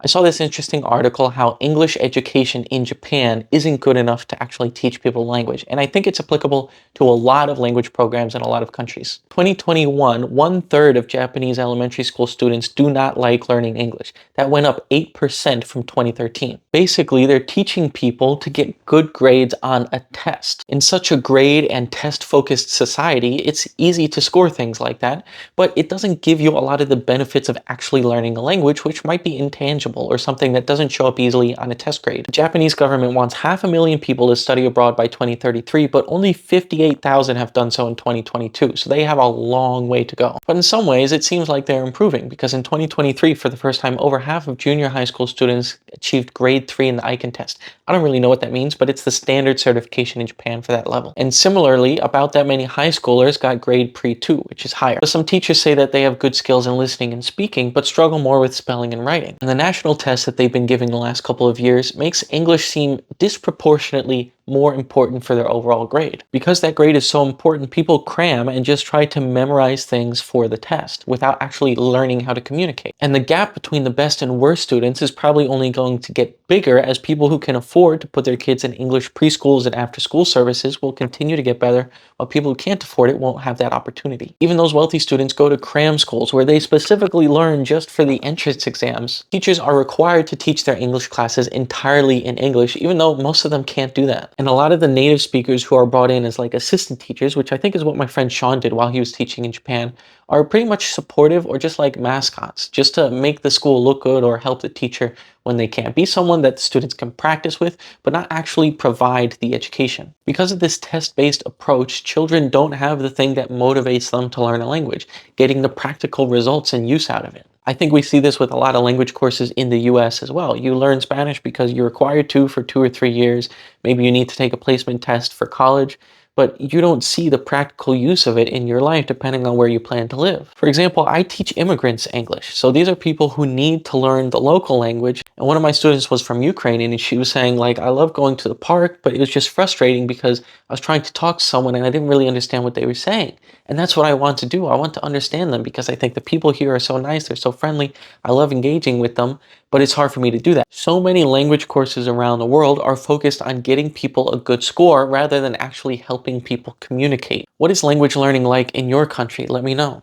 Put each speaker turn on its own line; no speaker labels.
I saw this interesting article how English education in Japan isn't good enough to actually teach people language, and I think it's applicable to a lot of language programs in a lot of countries. 2021, one-third of Japanese elementary school students do not like learning English. That went up 8% from 2013. Basically, they're teaching people to get good grades on a test. In such a grade and test-focused society, it's easy to score things like that, but it doesn't give you a lot of the benefits of actually learning a language, which might be intangible or something that doesn't show up easily on a test grade. The Japanese government wants 500,000 people to study abroad by 2033, but only 58,000 have done so in 2022, so they have a long way to go. But in some ways, it seems like they're improving, because in 2023, for the first time, over half of junior high school students achieved grade 3 in the Aiken test. I don't really know what that means, but it's the standard certification in Japan for that level. And similarly, about that many high schoolers got grade pre-2, which is higher. But some teachers say that they have good skills in listening and speaking, but struggle more with spelling and writing. And the national test that they've been giving the last couple of years makes English seem disproportionately more important for their overall grade. Because that grade is so important, people cram and just try to memorize things for the test without actually learning how to communicate. And the gap between the best and worst students is probably only going to get bigger as people who can afford to put their kids in English preschools and after-school services will continue to get better, while people who can't afford it won't have that opportunity. Even those wealthy students go to cram schools where they specifically learn just for the entrance exams. Teachers are required to teach their English classes entirely in English, even though most of them can't do that. And a lot of the native speakers who are brought in as like assistant teachers, which I think is what my friend Sean did while he was teaching in Japan, are pretty much supportive or just like mascots, just to make the school look good or help the teacher when they can't. Be someone that the students can practice with, but not actually provide the education. Because of this test-based approach, children don't have the thing that motivates them to learn a language, getting the practical results and use out of it. I think we see this with a lot of language courses in the US as well. You learn Spanish because you're required to for 2 or 3 years. Maybe you need to take a placement test for college, but you don't see the practical use of it in your life depending on where you plan to live. For example, I teach immigrants English. So these are people who need to learn the local language. And one of my students was from Ukraine, and she was saying, like, I love going to the park, but it was just frustrating because I was trying to talk to someone and I didn't really understand what they were saying. And that's what I want to do. I want to understand them because I think the people here are so nice, they're so friendly. I love engaging with them, but it's hard for me to do that. So many language courses around the world are focused on getting people a good score rather than actually helping people communicate. What is language learning like in your country? Let me know.